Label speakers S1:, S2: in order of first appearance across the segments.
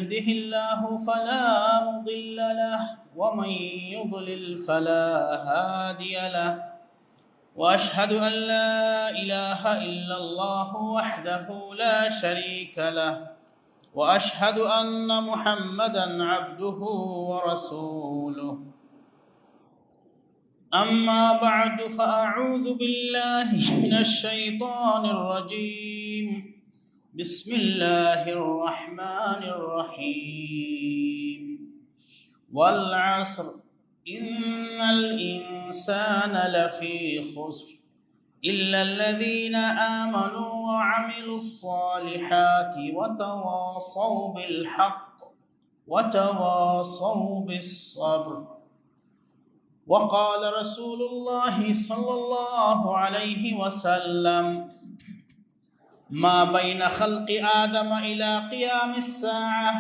S1: يهده الله فلا مضل له ومن يضلل فلا هادي له وأشهد أن لا إله إلا الله وحده لا شريك له وأشهد أن محمدًا عبده ورسوله أما بعد فأعوذ بالله من الشيطان الرجيم بسم الله الرحمن الرحيم والعصر إن الإنسان لفي خسر إلا الذين آمنوا وعملوا الصالحات وتواصوا بالحق وتواصوا بالصبر وقال رسول الله صلى الله عليه وسلم ما بين خلق آدم إلى قيام الساعة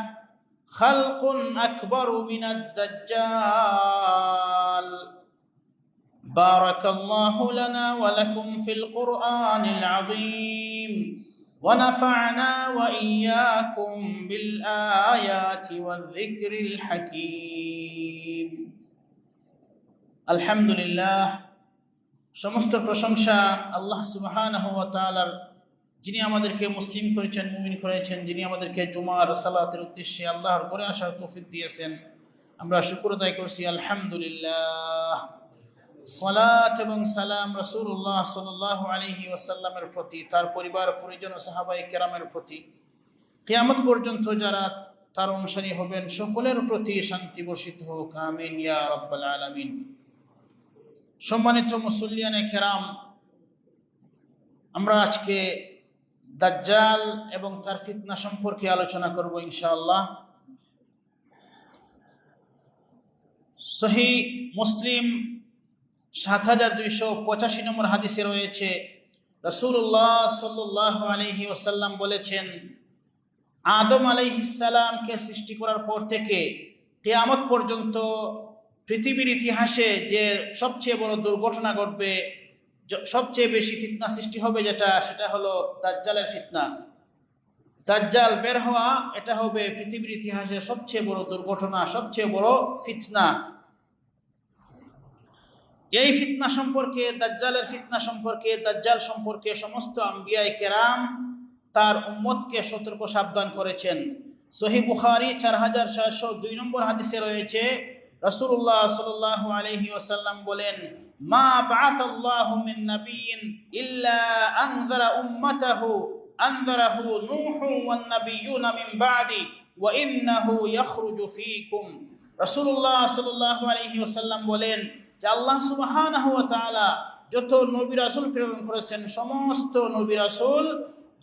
S1: خلق أكبر من الدجال بارك الله لنا ولكم في القرآن العظيم ونفعنا وإياكم بالآيات والذكر الحكيم আলহামদুলিল্লাহ, সমস্ত প্রশংসা আল্লাহ সুবহানাহু ওয়া তাআলার, যিনি আমাদেরকে মুসলিম করেছেন, মুমিন করেছেন, যিনি আমাদেরকে জুমার সালাতের উদ্দেশ্যে আল্লাহর ঘরে আসার তৌফিক দিয়েছেন। আমরা শুকর আদায় করছি আলহামদুলিল্লাহ। সালাত এবং সালাম রাসূলুল্লাহ সাল্লাল্লাহু আলাইহি ওয়াসাল্লামের প্রতি, তার পরিবার পরিজন ও সাহাবায়ে কেরামের প্রতি, কিয়ামত পর্যন্ত যারা তার অনুসারী হবেন সকলের প্রতি শান্তি বর্ষিত হোক, আমিন ইয়া রাব্বাল আলামিন। সম্মানিত মুসল্লিয়ানে কেরাম, আমরা আজকে দাজ্জাল এবং তার ফিতনা সম্পর্কে আলোচনা করব ইনশাআল্লাহ। সহিহ মুসলিম ৭২৮৫ নম্বর হাদিসে রয়েছে, রাসূলুল্লাহ সাল্লাল্লাহু আলাইহি ওয়াসাল্লাম বলেছেন, আদম আলাইহিস সালামকে সৃষ্টি করার পর থেকে কিয়ামত পর্যন্ত পৃথিবীর ইতিহাসে যে সবচেয়ে বড় দুর্ঘটনা ঘটবে, সবচেয়ে বেশি ফিতনা সৃষ্টি হবে সেটা হলো দাজ্জালের ফিতনা। দাজ্জাল বের হওয়া, এটা হবে পৃথিবীর ইতিহাসে সবচেয়ে বড় দুর্ঘটনা, সবচেয়ে বড় ফিতনা। এই ফিতনা সম্পর্কে, দাজ্জালের ফিতনা সম্পর্কে, দাজ্জাল সম্পর্কে সমস্ত আম্বিয়ায়ে কেরাম তার উম্মতকে সতর্ক সাবধান করেছেন। সহিহ বুখারী ৪৭০২ নম্বর হাদিসে রয়েছে, রাসূলুল্লাহ সাল্লাল্লাহু আলাইহি ওয়াসাল্লাম বলেন, মা বাআসাল্লাহু মিন নাবিয়্যিন ইল্লা আনযারা উম্মাতাহু আনযারাহু নূহু ওয়ান নাবিয়্যুনা মিন বা'দি ওয়া ইন্নাহু ইয়াখরুজু ফীকুম। রাসূলুল্লাহ সাল্লাল্লাহু আলাইহি ওয়াসাল্লাম বলেন যে আল্লাহ সুবহানাহু ওয়া তাআলা যত নবী রাসূল প্রেরণ করেছেন, সমস্ত নবী রাসূল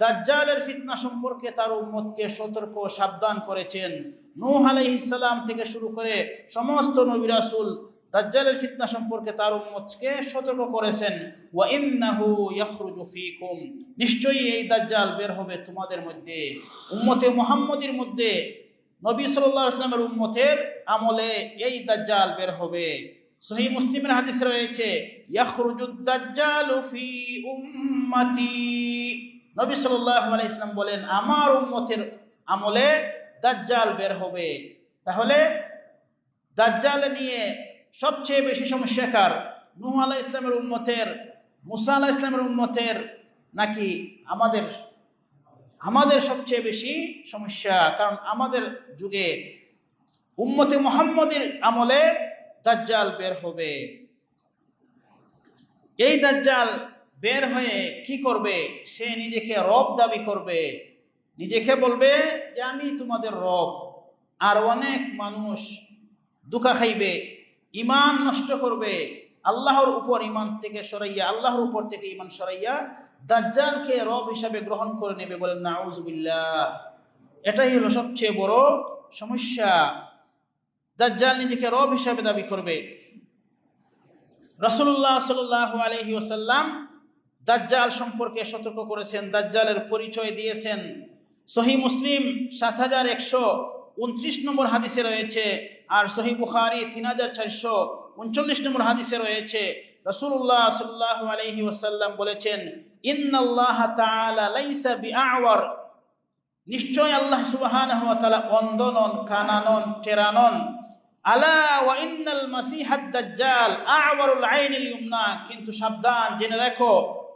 S1: দাজ্জালের ফিতনা সম্পর্কে তার উম্মতকে সতর্ক সাবধান করেছেন। নূহ আলাইহিস সালাম থেকে শুরু করে সমস্ত নবী রাসূল দাজ্জালের ফিতনা সম্পর্কে তার উম্মতকে সতর্ক করেছেন। ওয়া ইন্নাহু ইয়াখরুজু ফীকুম, নিশ্চয়ই এই দাজ্জাল বের হবে তোমাদের মধ্যে, উম্মতে মুহাম্মদীর মধ্যে, নবী সাল্লাল্লাহু আলাইহি ওয়াসাল্লামের উম্মতের আমলে এই দাজ্জাল বের হবে। সহিহ মুসলিমের হাদিস রয়েছে, ইয়াখরুজুদ দাজ্জালু ফি উম্মতি, নবী সাল্লাল্লাহু আলাইহি ওয়াসাল্লাম বলেন আমার উম্মতের আমলে দাজ্জাল বের হবে। তাহলে দাজ্জাল নিয়ে সবচেয়ে বেশি সমস্যা কার? নূহ আলাইহিস সালামের উম্মতের, মুসা আলাইহিস সালামের উম্মতের, নাকি আমাদের সবচেয়ে বেশি সমস্যা? কারণ আমাদের যুগে উম্মতে মুহাম্মদের আমলে দাজ্জাল বের হবে। এই দাজ্জাল বের হয়ে কি করবে? সে নিজেকে রব দাবি করবে, নিজেকে বলবে যে আমি তোমাদের রব। আর অনেক মানুষ ধোঁকা খাইবে, ঈমান নষ্ট করবে, আল্লাহর উপর ঈমান থেকে সরাইয়া, আল্লাহর উপর থেকে ঈমান সরাইয়া দাজ্জালকে রব হিসাবে গ্রহণ করে নেবে। বলেন নাউযুবিল্লাহ। এটাই হলো সবচেয়ে বড় সমস্যা। দাজ্জাল নিজেকে রব হিসাবে দাবি করবে। রাসূলুল্লাহ সাল্লাল্লাহু আলাইহি ওয়াসাল্লাম দাজ্জাল সম্পর্কে সতর্ক করেছেন, দাজ্জালের পরিচয় দিয়েছেন। সহিহ মুসলিম ৭১29 নম্বর হাদিসে রয়েছে, আর সহিহ বুখারী ৩৪39 নম্বর হাদিসে রয়েছে, রাসূলুল্লাহ সাল্লাল্লাহু আলাইহি ওয়াসাল্লাম বলেছেন, ইন্নাল্লাহা তাআলা লাইসা বিআওয়ার নিশ্চয় আল্লাহ সুবহানাহু ওয়া তাআলা অন্ধ নন, কানা নন, টেরা নন। আলা ওয়া ইন্নাল মাসিহাদ দাজ্জাল আ'ওয়ারুল আইনিল ইউমনা, কিন্তু সাবধান, জেনে রাখো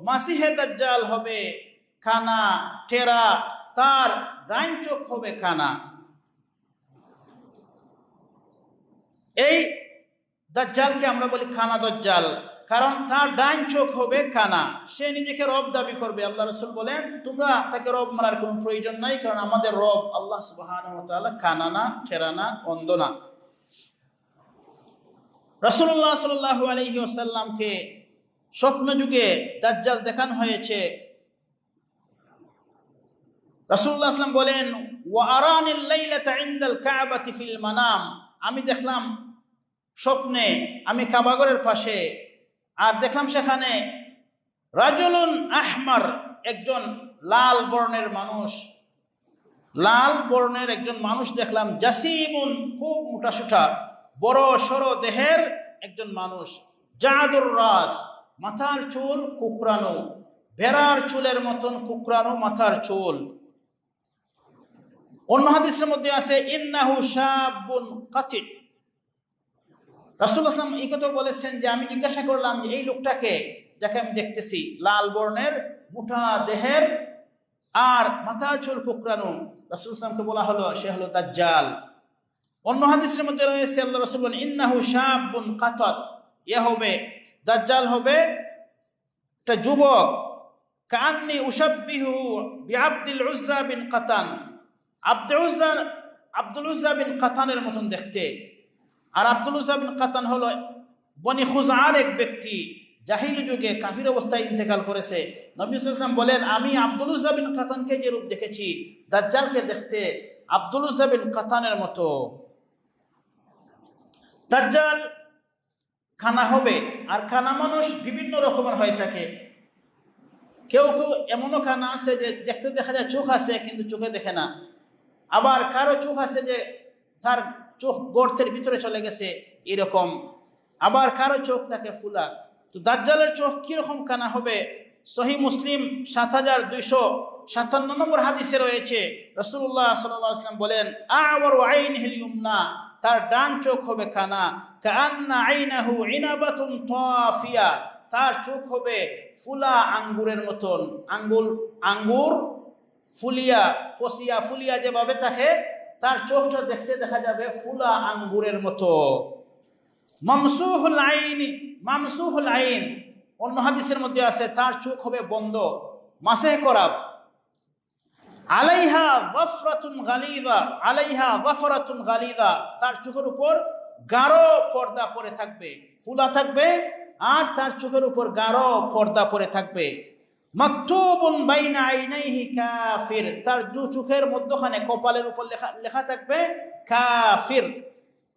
S1: মাসিহে দাজ্জাল হবে কানা, টেরা, তার ডাইন চোখ হবে কানা। এই দাজ্জালকে আমরা বলি কানা দাজ্জাল, কারণ তার ডাইন চোখ হবে কানা। সে নিজেকে রব দাবি করবে। আল্লাহ রাসূল বলেন, তোমরা তাকে রব মানার কোনো প্রয়োজন নাই, কারণ আমাদের রব আল্লাহ সুবহানাহু ওয়া তাআলা কানা না, টেরা না, অন্ধ না। রাসূলুল্লাহ সাল্লাল্লাহু আলাইহি ওয়াসাল্লামকে স্বপ্ন যুগে দাজ্জাল দেখানো হয়েছে। রাসূলুল্লাহ সাল্লাল্লাহু আলাইহি ওয়াসাল্লাম বলেন, ওয়া আরানিল লাইলাতা ইনদাল কাবাতি ফিল মানাম, আমি দেখলাম স্বপ্নে, আমি কাবাগরের পাশে, আর দেখলাম সেখানে রাজুলুন আহমার, একজন লাল বর্ণের মানুষ, লাল বর্ণের একজন মানুষ দেখলাম। জাসিমুন, খুব মোটাসোটা, বড় সড়ো দেহের একজন মানুষ। জাদুর রাস, মাথার চুল কুকরানো, ভেড়ার চুলের মতন কুকরানো মাথার চুল। অন্য হাদিসের মধ্যে আছে ইন্নাহু শাবুন কাতিত। রাসূলুল্লাহ সাল্লাল্লাহু আলাইহি ওয়াসাল্লাম এই কথা বলেছেন যে আমি জিজ্ঞাসা করলাম যে এই লোকটাকে, যাকে আমি দেখতেছি লাল বর্ণের, মোটা দেহের আর মাথার চুল কুকরানো, রাসূলুল্লাহ সাল্লাল্লাহু আলাইহি ওয়াসাল্লামকে বলা হলো সে হলো দাজ্জাল। অন্য হাদিসের মধ্যে রয়েছে আল্লাহ রাসূল বলেন ইন্নাহু শাবুন কাতাত, ইয়া হবে দাজ্জাল হবে একটা যুবক। কান্নি উশাব্বিহু বিআবদুল উজ্জা বিন কাতান, আব্দুল উজ্জা বিন কাতানের মতন দেখতে। আর আব্দুল উজ্জা বিন কাতান হলো বনি খুজার এক ব্যক্তি, জাহিলি যুগে কাফির অবস্থায় ইন্তেকাল করেছে। নবী সাল্লাল্লাহু আলাইহি ওয়াসাল্লাম বলেন, আমি আব্দুল উজ্জা বিন কাতানকে যে রূপ দেখেছি, দাজ্জালকে দেখতে আব্দুল উজ্জা বিন কাতানের মতো। দাজ্জাল কানা হবে, আর কানা মানুষ বিভিন্ন রকমের হয়ে থাকে। কেউ কেউ এমনও কানা আছে যে দেখতে দেখা যায় চোখ আছে কিন্তু চোখে দেখে না। আবার কারো চোখ আছে যে তার চোখ গর্তের ভিতরে চলে গেছে, এরকম। আবার কারো চোখ থাকে ফুলা। তো দাজ্জালের চোখ কিরকম কানা হবে? সহিহ মুসলিম 7257 নম্বর হাদিসে রয়েছে, রাসূলুল্লাহ সাল্লাল্লাহু আলাইহি ওয়াসাল্লাম বলেন, আ'ওয়ারু আইনিহিল ইউমনা, তার ডান চোখ হবে কানা। কাআন্না আইনাহু ইনাবাতুন তাফিয়া, তার চোখ হবে ফুলা আঙ্গুরের মতন। আঙ্গুর ফুলিয়া, পচিয়া ফুলিয়া যেভাবে থাকে, তার চোখটা দেখতে দেখা যাবে ফুলা আঙ্গুরের মতো। মামসুহুল আইন, মামসুহুল আইন, অন্য হাদিসের মধ্যে আছে তার চোখ হবে বন্ধ, মাসেহ করা। আলাইহা ওয়াফরাতুন গালিযা, আলাইহা ওয়াফরাতুন গালিযা, তার চোখের উপর গাঢ় পর্দা পরে থাকবে, ফুলা থাকবে, আর তার চোখের উপর গাঢ় পর্দা পরে থাকবে। মাকতুবুন বাইনা আইনাইহি কাফির, তার দু চোখের মধ্যখানে কপালের উপর লেখা থাকবে কাফির।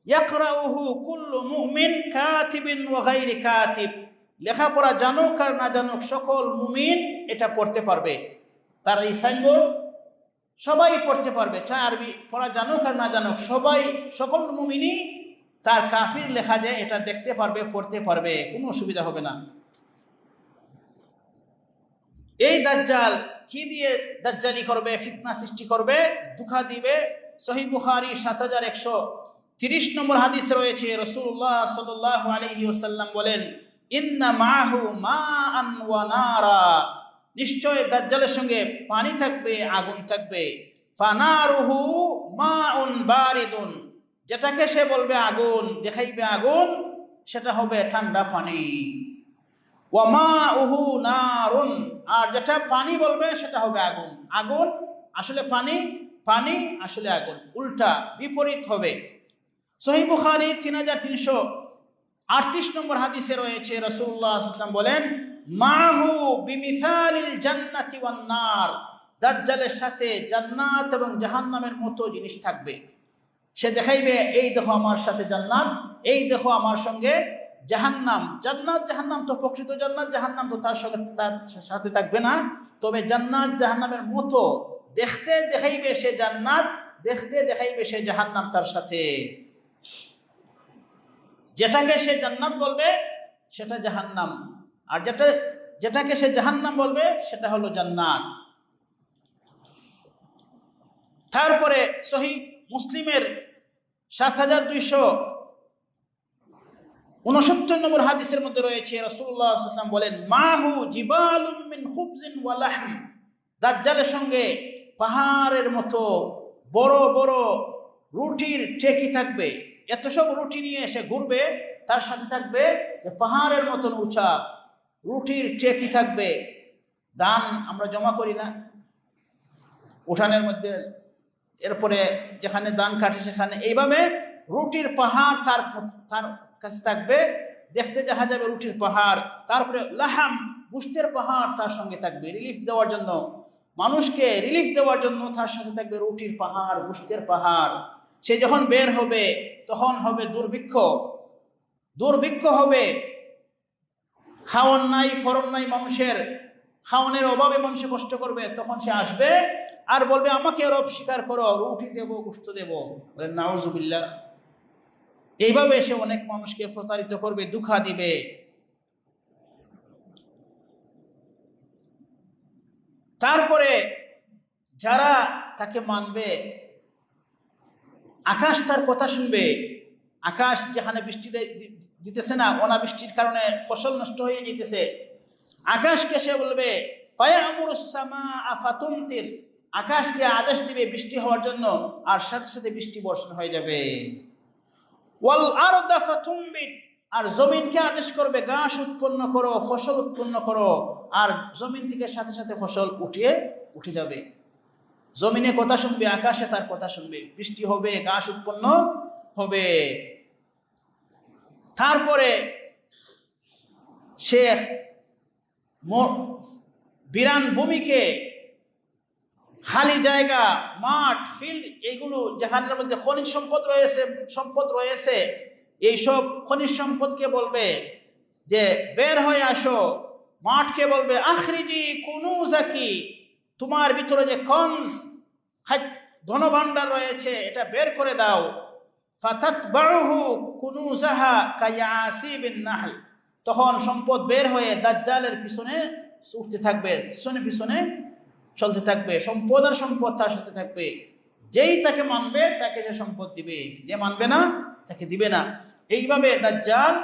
S1: ইয়াকরাউহু কুল্লু মুমিন কাতিবিন ওয়া গায়রি কাতিব, লেখাপড়া জানুক আর না জানুক সকল মুমিন এটা পড়তে পারবে। তার এই সাইনবোর্ড সবাই পড়তে পারবে, চাই আরবি পড়া জানুক আর না জানুক, সবাই, সকল মুমিনই তার কাফির লেখা যায় এটা দেখতে পারবে, পড়তে পারবে, কোনো অসুবিধা হবে না। এই দাজ্জাল কি দিয়ে দাজ্জালি করবে, ফিতনা সৃষ্টি করবে, ধোঁকা দিবে। সহিহ বুখারী 7130 নম্বর হাদিস রয়েছে, রাসূলুল্লাহ সাল্লাল্লাহু আলাইহি ওয়াসাল্লাম বলেন, ইন্না মাহু মাআন ওয়া নারা, নিশ্চয় দাজ্জালের সঙ্গে পানি থাকবে, আগুন থাকবে। ফানারুহু মাউন বারিদুন, যেটাকে সে বলবে আগুন, দেখাইবে আগুন, সেটা হবে ঠান্ডা পানি। ওয়া মাউহু নারুন, আর যেটা পানি বলবে সেটা হবে আগুন। আগুন আসলে পানি, পানি আসলে আগুন, উল্টা বিপরীত হবে। সহিহ বুখারী 3338 নম্বর হাদিসে রয়েছে, রাসূলুল্লাহ সাল্লাল্লাহু আলাইহি ওয়াসাল্লাম বলেন, মাহু বিমিসালিল জান্নাতি ওয়ান নার, দাজ্জালের সাথে জান্নাত এবং জাহান্নামের মতো জিনিস থাকবে। সে দেখাইবে, এই দেখো আমার সাথে জান্নাত, এই দেখো আমার সঙ্গে জাহান্নাম। জান্নাত জাহান্নাম তো প্রকৃত জান্নাত, জাহান্নাম তো তার সঙ্গে, তার সাথে থাকবে না, তবে জান্নাত জাহান্নামের মতো দেখতে দেখাইবে সে জান্নাত, দেখতে দেখাইবে সে জাহান্নাম তার সাথে। যেটাকে সে জান্নাত বলবে সেটা জাহান্নাম, আর যেটাকে সে জাহান্নাম বলবে সেটা হলো জান্নাত। তারপরে সহিহ মুসলিমের ৭২৬৯ নম্বর হাদিসের মধ্যে রয়েছে, রাসূলুল্লাহ সাল্লাল্লাহু আলাইহি ওয়াসাল্লাম বলেন, মাহু জিবালুম মিন খুবজিন ওয়া লাহম, দাজ্জালের সঙ্গে পাহাড়ের মতো বড় বড় রুটির টেকি থাকবে। এত সব রুটি নিয়ে এসে ঘুরবে, তার সাথে থাকবে যে পাহাড়ের মতন উঁচা রুটির টেকি থাকবে। দান আমরা জমা করি না উঠানের মধ্যে, এরপরে যেখানে দান কাটে সেখানে এইভাবে রুটির পাহাড় তার কাছে থাকবে, দেখতে দেখা যাবে রুটির পাহাড়। তারপরে লাহাম, গোশতের পাহাড় তার সঙ্গে থাকবে, রিলিফ দেওয়ার জন্য, মানুষকে রিলিফ দেওয়ার জন্য তার সাথে থাকবে রুটির পাহাড়, গোশতের পাহাড়। সে যখন বের হবে তখন হবে দুর্ভিক্ষ, দুর্ভিক্ষ হবে, খাওয়ান নাই ফরম নাই, মানুষের খাওয়ানোর অভাবে মানুষে কষ্ট করবে। তখন সে আসবে আর বলবে, আমাকে রব স্বীকার করো, রুটি দেবো, গোশত দেবো। বলেন নাউজুবিল্লাহ। এইভাবে সে অনেক মানুষকে প্রতারিত করবে, দুঃখা দিবে। তারপরে যারা তাকে মানবে, আকাশ তার কথা শুনবে। আকাশ যেখানে বৃষ্টি দিতেছে না, অনাবৃষ্টির কারণে ফসল নষ্ট হয়ে যেতেছে, আকাশকে সে বলবে ফায়ামুরুস সামাআ ফাতুমতির, আকাশকে আদেশ দিবে বৃষ্টি হওয়ার জন্য, আর সাথে সাথে বৃষ্টি বর্ষণ হয়ে যাবে। ওয়াল আরদা ফাতুমবিত, আর জমিনকে আদেশ করবে ঘাস উৎপন্ন করো, ফসল উৎপন্ন করো, আর জমিন থেকে সাথে সাথে ফসল উঠে যাবে। জমিনে কথা শুনবে, আকাশে তার কথা শুনবে, বৃষ্টি হবে, ঘাস উৎপন্ন হবে। তারপরে সে বিরান ভূমিকে, খালি জায়গা, মাঠ, ফিল্ড, এইগুলো যেখানের মধ্যে খনিজ সম্পদ রয়েছে, এইসব খনিজ সম্পদকে বলবে যে বের হয়ে আসো। মাঠকে বলবে আখরিজি কুনুজাকি, তোমার ভিতরে যে কনজ ধনভাণ্ডার রয়েছে এটা বের করে দাও। ফাতাতবাউহু কুনুজাহা কায়াসিবিন নাহল, তখন সম্পদ বের হয়ে দাজ্জালের পিছনে ছুটতে থাকবে, পিছনে পিছনে চলতে থাকবে। সম্পদ আর সম্পদ তার সাথে থাকবে। যেই তাকে মানবে তাকে সে সম্পদ দিবে, যে মানবে না তাকে দিবে না। এইভাবে দাজ্জাল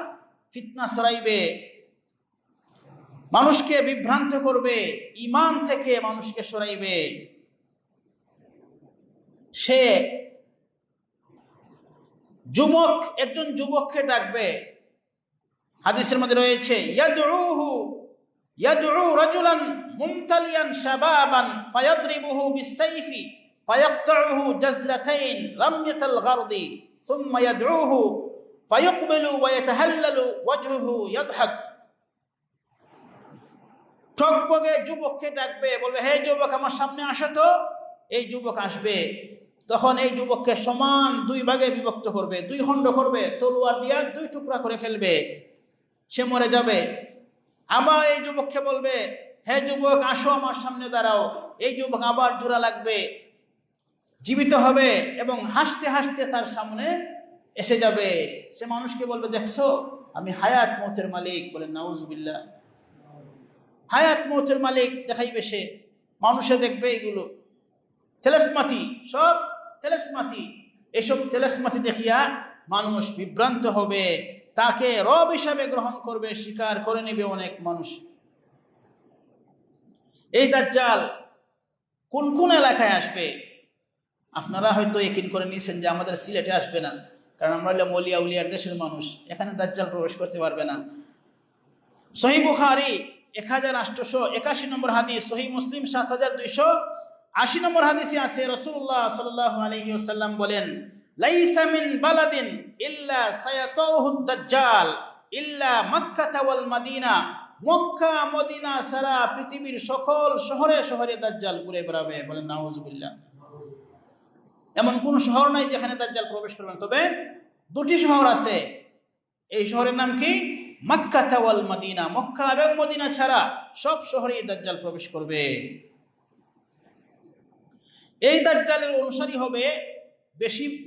S1: ফিতনা ছড়াইবে, মানুষকে বিভ্রান্ত করবে, ঈমান থেকে মানুষকে সরাইবে। সে একজন যুবককে ডাকবে, হাদিসের মধ্যে রয়েছে ইয়াদউ রাজুলান মুমতালিয়ান শাবাবান ফায়াদরিবুহু বিসাইফি ফায়াকতাউহু জাজলাতাইন রাময়াতাল গারদি সুম্মা ইয়াদউহু ফায়াকবিলু ওয়া ইয়াতাহাল্লালু ওয়াজহুহু ইয়াদহাক। টকবগে যুবককে ডাকবে, বলবে, হে যুবক আমার সামনে আসো তো। এই যুবক আসবে, তখন এই যুবককে সমান দুই ভাগে বিভক্ত করবে, দুই খণ্ড করবে, তলোয়ার দিয়া দুই টুকরা করে ফেলবে, সে মরে যাবে। আবার এই যুবককে বলবে, হে যুবক আসো আমার সামনে দাঁড়াও। এই যুবক আবার জোড়া লাগবে, জীবিত হবে এবং হাসতে হাসতে তার সামনে এসে যাবে। সে মানুষকে বলবে, দেখছো আমি হায়াত মৌতের মালিক। বলেন নাউজুবিল্লাহ। হায়াত মৌতের মালিক দেখাইবে সে, মানুষে দেখবে এগুলো তেলেসমাতি, সব তেলেসমাতি। এসব তেলেসমাতি দেখিয়া মানুষ বিভ্রান্ত হবে, তাকে রব হিসাবে গ্রহণ করবে, স্বীকার করে নেবে অনেক মানুষ। এই দাজ্জাল কোন কোন এলাকায় আসবে? আপনারা হয়তো ইয়াকিন করে নিয়েছেন যে আমাদের সিলেটে আসবে না, কারণ আমরা হলাম ওলিয়া উলিয়ার দেশের মানুষ, এখানে দাজ্জাল প্রবেশ করতে পারবে না। সহিহ বুখারী 1881 নম্বর হাদিস, সহিহ মুসলিম 7280 নম্বর হাদিসে আছে, রাসূলুল্লাহ সাল্লাল্লাহু আলাইহি ওয়াসাল্লাম বলেন, লাইসা মিন বালাদিন ইল্লা সায়াতাউহু দাজ্জাল ইল্লা মক্কা ওয়াল মদিনা, মক্কা মদিনা সারা পৃথিবীর সকল শহরে শহরে দাজ্জাল ঘুরে বেড়াবে। বলেন নাউজুবিল্লাহ। এমন কোন শহর নাই যেখানে দাজ্জাল প্রবেশ করবে না, তবে দুটি শহর আছে। এই শহরের নাম কি? মক্কা ওয়াল মদিনা। মক্কা এবং মদিনা ছাড়া সব শহরেই দাজ্জাল প্রবেশ করবে। এই দাজ্জালের অনুসারী হবে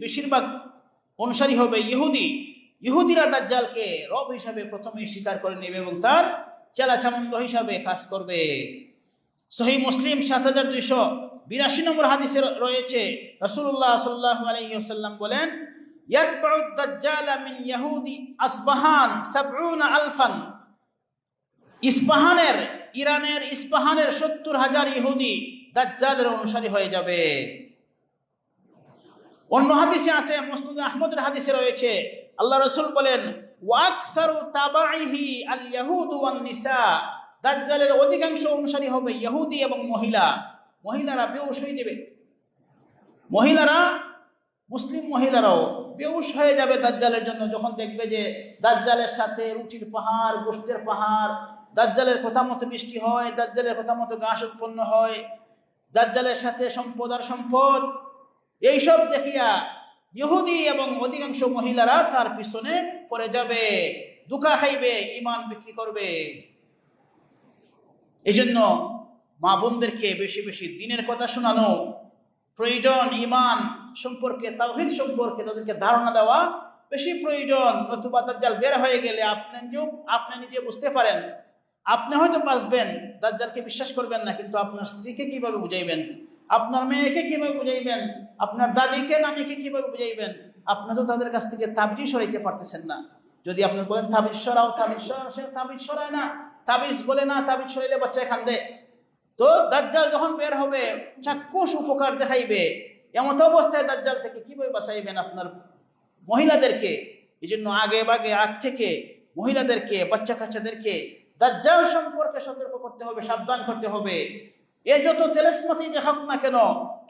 S1: বেশিরভাগ অনুসারী হবে ইহুদিরা দাজ্জালকে রব হিসাবে প্রথমে স্বীকার করে নেবে এবং তার চেলাচামুন্ড হিসাবে কাজ করবে। সহিহ মুসলিম 82 নম্বর হাদিসে রয়েছে রাসূলুল্লাহ সাল্লাল্লাহু আলাইহি ওয়াসাল্লাম বলেন, ইয়াতবাউ দাজ্জাল মিন ইয়াহুদি আসবাহান 70,000 ইস্পাহানের, ইরানের ইস্পাহানের 70,000 ইহুদি দাজ্জালের অনুসারী হয়ে যাবে। অন্য হাদিসে আছে, মুসনাদ আহমদের হাদিসে রয়েছে, আল্লাহ রাসূল বলেন, ওয়া আকসারু তাবাইহি আল ইয়াহুদ ওয়ান নিসা, দাজ্জালের অধিকাংশ অনুসারী হবে ইহুদি এবং মহিলা। মহিলারা বেহুশ হয়ে যাবে, মহিলারা, মুসলিম মহিলারাও বেহুশ হয়ে যাবে দাজ্জালের জন্য, যখন দেখবে যে দাজ্জালের সাথে রুটির পাহাড়, গোশতের পাহাড়, দাজ্জালের কথা মতো বৃষ্টি হয়, দাজ্জালের কথা মতো ঘাস উৎপন্ন হয়, দাজ্জালের সাথে সম্পদ আর সম্পদ, এইসব দেখিয়া ইহুদি এবং অধিকাংশ মহিলারা তার পিছনে পড়ে যাবে, ধোঁকা খাইবে, ঈমান বিক্রি করবে। এই জন্য মা বোনদেরকে বেশি বেশি দ্বীনের কথা শোনানো প্রয়োজন, ঈমান সম্পর্কে, তাওহীদ সম্পর্কে তাদেরকে ধারণা দেওয়া বেশি প্রয়োজন। নতুবা দাজ্জাল বের হয়ে গেলে আপনি নিজে বুঝতে পারেন, আপনি হয়তো বাঁচবেন, দাজ্জালকে বিশ্বাস করবেন না, কিন্তু আপনার স্ত্রীকে কিভাবে বুঝাইবেন, আপনার মেয়েকে কিভাবে বুঝাইবেন, আপনার দাদিকে নানিকে কিভাবে বুঝাইবেন? আপনি তো তাদের কাছ থেকে তাবিজ সরাইতে পারতেছেন না। যদি আপনি বলেন তাবিজ সরাও, তাবিজ সরাও, সে তাবিজ সরায় না, তাবিজ বলে না, তাবিজ সরাইলে বাচ্চা কান্দে। তো দাজ্জাল যখন বের হবে চাক্ষুষ উপকার দেখাইবে, এমন অবস্থায় দাজ্জাল থেকে কিভাবে বাঁচাইবেন আপনার মহিলাদেরকে? এই জন্য আগ থেকে মহিলাদেরকে, বাচ্চা কাচ্চাদেরকে দাজ্জাল সম্পর্কে সতর্ক করতে হবে, সাবধান করতে হবে। এ যত তেলেসমাতি দেখাক না কেন,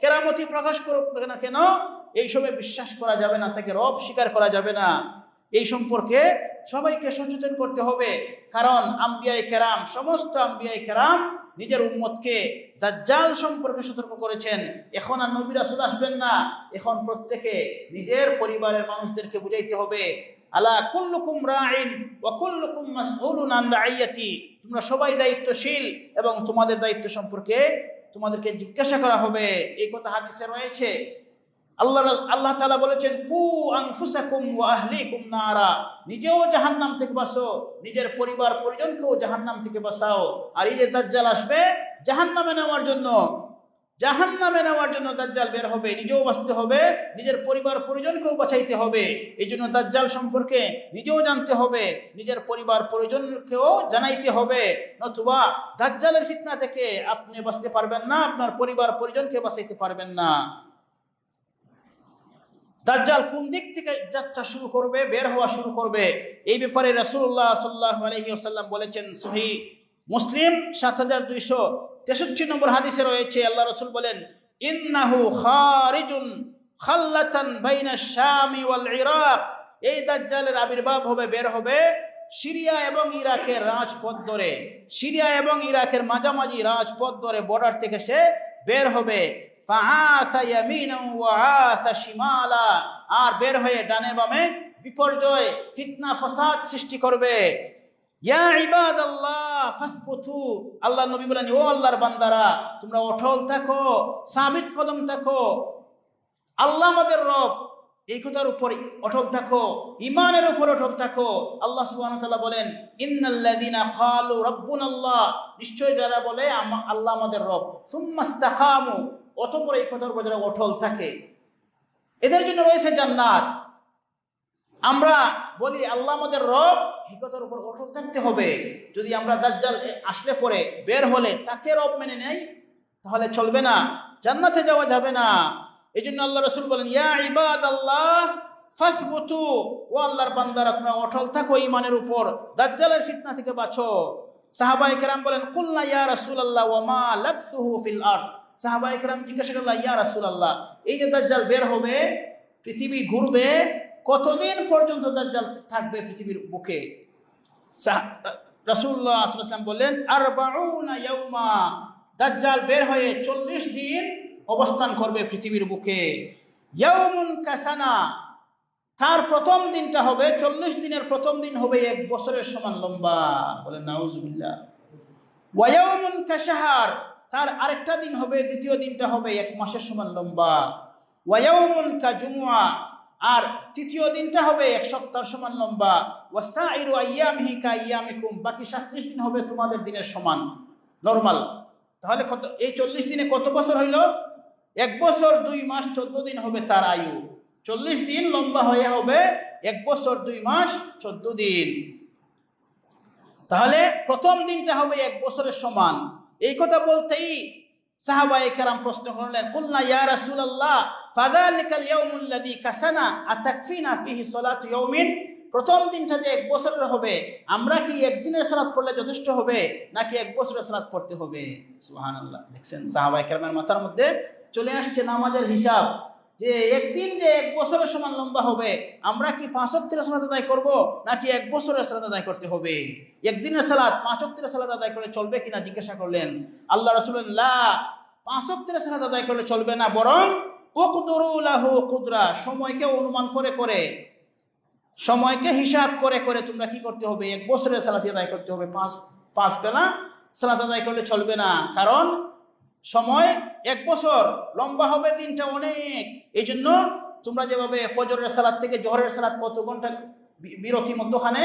S1: কেরামতি প্রকাশ করুক না কেন, এইসবে বিশ্বাস করা যাবে না, তাকে রব স্বীকার করা যাবে না। এই সম্পর্কে সবাইকে সচেতন করতে হবে, কারণ আম্বিয়ায়ে কেরাম, সমস্ত আম্বিয়ায়ে কেরাম নিজের উম্মতকে দাজ্জাল সম্পর্কে সতর্ক করেছেন। এখন আর নবী রাসূল আসবেন না, এখন প্রত্যেকে নিজের পরিবারের মানুষদেরকে বুঝাইতে হবে, আলা কুল্লুকুম রাইন ওয়া কুল্লুকুম মাসউলুন আন রাইয়াতি, তোমরা সবাই দায়িত্বশীল এবং তোমাদের দায়িত্ব সম্পর্কে তোমাদেরকে জিজ্ঞাসা করা হবে। এই কথা হাদিসে রয়েছে। আল্লাহ তাআলা বলেছেন, কু আনফুসাকুম ওয়া আহলিকুম নারা, নিজেও জাহান্নাম থেকে বাঁচো, নিজের পরিবার পরিজনকেও জাহান্নাম থেকে বাঁচাও। আর এই যে দাজ্জাল আসবে জাহান্নামে নেওয়ার জন্য, জাহান্নামে নেওয়ার জন্য দাজ্জাল বের হবে, নিজেও বাঁচতে হবে, নিজের পরিবার পরিজনকেও বাঁচাইতে হবে। এই জন্য দাজ্জাল সম্পর্কে নিজেও জানতে হবে, নিজের পরিবার পরিজনকেও জানাইতে হবে, নতুবা দাজ্জালের ফিতনা থেকে আপনি বাঁচতে পারবেন না, আপনার পরিবার পরিজনকে বাঁচাইতে পারবেন না। দাজ্জাল কোন দিক থেকে যাত্রা শুরু করবে, বের হওয়া শুরু করবে, এই ব্যাপারে রাসূলুল্লাহ সাল্লাল্লাহু আলাইহি ওয়াসাল্লাম বলেছেন। সহিহ মুসলিম 7263 নম্বর হাদিসে রয়েছে, আল্লাহ রাসূল বলেন, ইন্নাহু খারিজুন খাল্লাতান বাইনাশ শামি ওয়াল ইরাক, এই দাজ্জালের আবির্ভাব হবে, বের হবে সিরিয়া এবং ইরাকের রাজপথ ধরে, সিরিয়া এবং ইরাকের মাঝামাঝি রাজপথ ধরে, বর্ডার থেকে সে বের হবে। ফাআসা ইয়ামিনান ওয়া আসা শিমালা, আর বের হয়ে ডানে বামে বিপর্যয়, ফিতনা ফাসাদ সৃষ্টি করবে। ইয়া ইবাদাল্লাহ ফাসবুতু, আল্লাহ নবী বলেন, ও আল্লাহর বান্দারা তোমরা অটল থাকো, সাবিত কদম থাকো, আল্লাহ আমাদের রব, এই কথার উপর অটল থাকো, ঈমানের উপর অটল থাকো। আল্লাহ সুবহানাহু ওয়া তাআলা বলেন, ইন্নাল্লাযীনা ক্বালু রাব্বুনাল্লাহ, নিশ্চয় যারা বলে আল্লাহ আমাদের রব, সুম্মাস্তাকামু, অতঃপর এই কথার উপর যারা অটল থাকে, এদের জন্য রয়েছে জান্নাত। আমরা বলি আল্লাহ আমাদের রব, এই কথার উপর অটল থাকতে হবে। যদি আমরা দাজ্জাল আসলে পরে বের হলে তাকে রব মেনে নেই, তাহলে চলবে না, জান্নাতে যাওয়া যাবে না। এই জন্য আল্লাহ রাসূল বলেন, ইয়া ইবাদাল্লাহ ফাসবুতু, ও আল্লাহর বান্দারা তোমরা অটল থাকো ঈমানের উপর, দাজ্জালের ফিতনা থেকে বাঁচো। সাহাবায়ে কেরাম বলেন, কুলনা ইয়া রাসূলুল্লাহ ওয়া মা লাবসুহু ফিল আরদ, সাহাবায়ে কেরাম জিজ্ঞাসা করলেন, ইয়া রাসূলুল্লাহ, এই যে দাজ্জাল বের হবে, পৃথিবী ঘুরবে, কতদিন পর্যন্ত দাজ্জাল থাকবে পৃথিবীর বুকে? রাসূলুল্লাহ সাল্লাল্লাহু আলাইহি ওয়াসাল্লাম বললেন, 40 ইয়াউমা, দাজ্জাল বের হয়ে 40 দিন অবস্থান করবে পৃথিবীর বুকে। ইয়াউমুন কাসানা, তার প্রথম দিনটা হবে, 40 দিনের প্রথম দিন হবে 1 বছরের সমান লম্বা, বলেন নাউজুবিল্লাহ। ওয়া ইয়াউমুন কাশাহার, তার আরেকটা দিন হবে, দ্বিতীয় দিনটা হবে 1 মাসের সমান লম্বা। ওয়া ইয়াউমুন কাজুমুআ, আর তৃতীয় দিনটা হবে 1 সপ্তাহের সমান লম্বা। ওয়া সাইরু আইয়ামিহি কাইয়ামিকুম, বাকি 37 দিন হবে তোমাদের দিনের সমান, নরমাল। তাহলে কত, এই 40 দিনে কত বছর হইল? 1 বছর 2 মাস 14 দিন হবে তার আয়ু। 40 দিন লম্বা হয়ে হবে 1 বছর 2 মাস 14 দিন। তাহলে প্রথম দিনটা হবে 1 বছরের সমান। এই কথা বলতেই সাহাবায়ে কেরাম প্রশ্ন করলেন, কুলনা ইয়া রাসূলুল্লাহ ফাযালিকাল ইয়াউমুল লাযী কাসানা আতাকফিনা ফিহি সালাতু ইয়াউমিন। প্রথম দিনটা যে 1 বছরের হবে, আমরা কি একদিনের সালাত পড়লে যথেষ্ট হবে নাকি 1 বছরের সালাত পড়তে হবে? সুবহানাল্লাহ। দেখছেন সাহাবায়ে কেরামের মাথার মধ্যে চলে আসছে নামাজের হিসাব, যে একদিন যে 1 বছরের সমান লম্বা হবে, আমরা কি 5 ওয়াক্তের সালাত আদায় করব নাকি 1 বছরের সালাত আদায় করতে হবে? একদিনের সালাত 5 ওয়াক্তের সালাত আদায় করলে চলবে কিনা জিজ্ঞাসা করলেন। আল্লাহ রাসূল বললেন, লা, 5 ওয়াক্তের সালাত আদায় করলে চলবে না, বরং উকদুরু লাহু কুদরা, সময়কে অনুমান করে করে, সময়কে হিসাব করে করে তোমরা কি করতে হবে? 1 বছরের সালাত আদায় করতে হবে। 5 বেলা সালাত আদায় করলে চলবে না, কারণ সময় 1 বছর লম্বা হবে, দিনটা অনেক। এই জন্য তোমরা যেভাবে ফজরের সালাত থেকে জোহরের সালাত কত ঘন্টা বিরতি মধ্যখানে,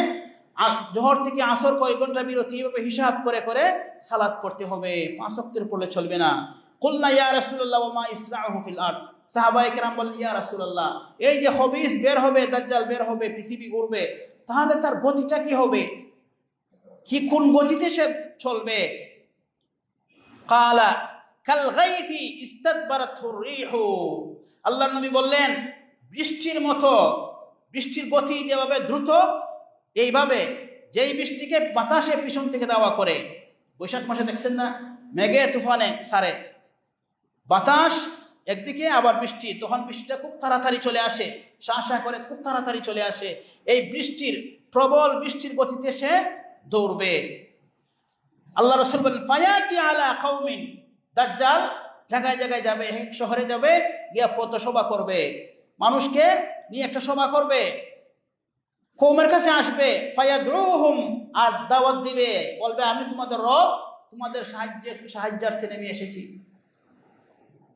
S1: জোহর থেকে আসর কয় ঘন্টা বিরতি, এভাবে হিসাব করে করে সালাত পড়তে হবে। 5 ওয়াক্তের পড়লে চলবে না। কুলনা ইয়া রাসূলুল্লাহ ওয়া মা ইসরাহু ফিল আরদ। সাহাবায়ে কেরাম বললেন, ইয়া রাসূলুল্লাহ, এই যে খবিস বের হবে, দাজ্জাল বের হবে, পৃথিবী ঘুরবে, তাহলে তার গতিটা কি হবে? কি কোন গতিতে সে চলবে? কালা কাল গাইথি ইস্তাদবারাতুর রিহু। আল্লাহর নবী বললেন, বৃষ্টির মতো, বৃষ্টির গতি যেভাবে দ্রুত, এইভাবে যেই বৃষ্টিকে বাতাসে পিছন থেকে দাওয়া করে। বৈশাখ মাসে দেখছেন না, মেঘে তুফানে সারে, বাতাস একদিকে আবার বৃষ্টি, তখন বৃষ্টিটা খুব তাড়াতাড়ি চলে আসে, শাঁ করে খুব তাড়াতাড়ি চলে আসে। এই বৃষ্টির, প্রবল বৃষ্টির গতিতে সে দৌড়বে। আল্লাহ রাসূল বলেন, ফায়াতি আলা কওমিন, দাজ্জাল জায়গায় জায়গায় যাবে, শহরে যাবে, গিয়া পথসভা করবে, মানুষকে নিয়ে একটা সভা করবে, কওমের কাছে আসবে, ফায়াদউহুম, আর দাওয়াত দিবে, বলবে আমি তোমাদের রব, তোমাদের সাহায্যার্থে নেমে এসেছি,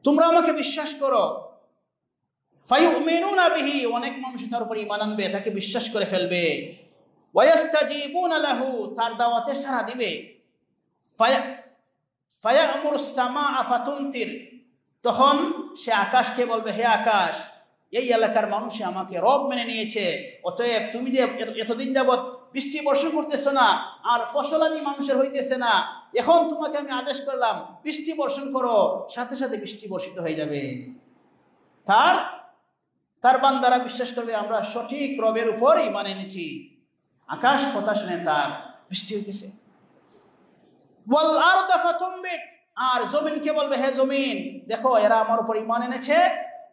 S1: তোমরা আমাকে বিশ্বাস করো। ফায়ুমিনুনা বিহি, অনেক মানুষ তার উপর ঈমান আনবে, তাকে বিশ্বাস করে ফেলবে। ওয়ায়াস্তাজিবুনা লাহু, তার দাওয়াতে সাড়া দিবে। ফায়ামুরুস সামাআ ফাতুমতির, তখন সে আকাশকে বলবে, হে আকাশ, এই এলাকার মানুষে আমাকে রব মেনে নিয়েছে, অতএব তুমি যে এতদিন যাবৎ বৃষ্টি বর্ষণ করতেছো না, আর ফসলাদি মানুষের হইতেছে না, এখন তোমাকে আমি আদেশ করলাম বৃষ্টি বর্ষণ করো, সাথে সাথে বৃষ্টি বর্ষিত হয়ে যাবে। তার বান্দারা বিশ্বাস করবে, আমরা সঠিক রবের উপর ঈমান এনেছি। আকাশ কথা শুনে তার বৃষ্টি হইতেছে। ওয়াল আরদা ফাতুমবিত, আর জমিনকে বলবে, হে জমিন, দেখো এরা আমার উপর ঈমান এনেছে,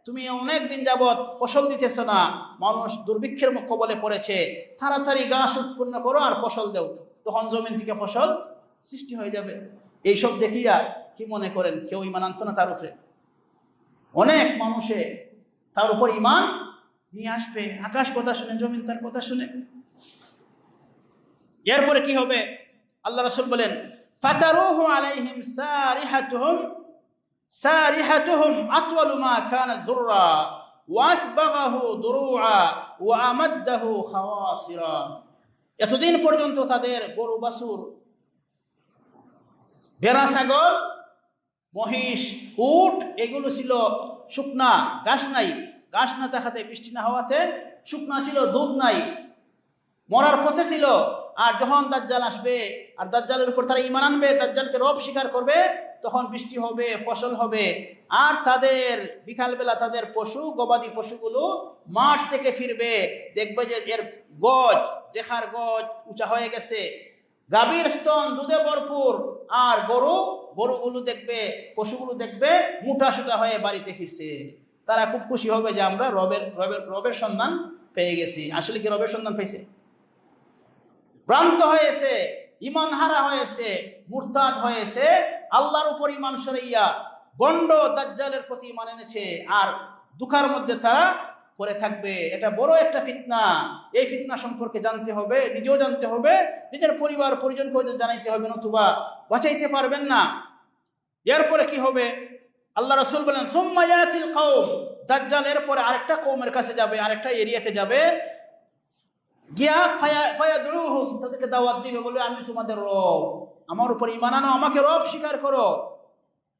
S1: তুমি অনেক দিন যাবৎ ফসল দিতেছ না, মানুষ দুর্ভিক্ষের কবলে পড়েছে, তাড়াতাড়ি ঘাস উৎপন্ন করো আর ফসল দেও, তখন জমিন থেকে ফসল সৃষ্টি হয়ে যাবে। এইসব দেখিয়া কি মনে করেন কেউ ঈমান আনতো না তার উপরে? অনেক মানুষে তার উপর ঈমান নিয়ে আসবে, আকাশ কথা শুনে, জমিন তার কথা শুনে। এরপরে কি হবে? আল্লাহ রাসূল বলেন, ফাতারুহু আলাইহিম সারিহাতুহুম আতওয়ালু মা কানাত যুররা ওয়াসবাগাহু দুরুআ ওয়া আমাদাহু খাওয়াসিরা। এতদিন পর্যন্ত তাদের গরু বাছুর, ভেড়া ছাগল, মহিষ, উট, এগুলো ছিল শুকনা, ঘাস নাই, ঘাস না থাকাতে, বৃষ্টি না হওয়াতে শুকনা ছিল, দুধ নাই, মরার পথে ছিল। আর যখন দাজ্জাল আসবে আর দাজ্জালের উপর তারা ঈমান আনবে, দাজ্জালকে রব স্বীকার করবে, তখন বৃষ্টি হবে, ফসল হবে। আর তাদের বিকালবেলা তাদের পশু, গবাদি পশুগুলো মাঠ থেকে ফিরবে, দেখবে যে এর গজ, দেখার গজ উঁচা হয়ে গেছে, গাভীর স্তন দুধে ভরপুর, আর গরুগুলো দেখবে, পশুগুলো দেখবে মোটা সোটা হয়ে বাড়িতে ফিরছে। তারা খুব খুশি হবে যে আমরা রবের সন্ধান পেয়ে গেছি। আসলে কি রবের সন্ধান পেয়েছে? ভ্রান্ত হয়েছে, ঈমান হারা হয়েছে, মুরতাদ হয়েছে, আল্লাহর উপর ঈমান সরাইয়া বন্ড দাজ্জালের প্রতি ঈমান এনেছে, আর দুঃখের মধ্যে তারা পড়ে থাকবে। এটা বড় একটা ফিতনা। এই ফিতনা সম্পর্কে জানতে হবে, নিজেও জানতে হবে, নিজের পরিবার পরিজনকেও জানাইতে হবে, নতুবা বাঁচাইতে পারবেন না। এরপরে কি হবে? আল্লাহ রাসূল বলেন, সুম্মা ইয়াতিল কওম, দাজ্জাল এরপরে আরেকটা কওমের কাছে যাবে, আরেকটা এরিয়াতে যাবে, গিয়া ফায়াদউহুম, তাদেরকে দাওয়াত দিবে, বলবে আমি তোমাদের রব, আমার উপর ঈমান আনো, আমাকে রব স্বীকার করো।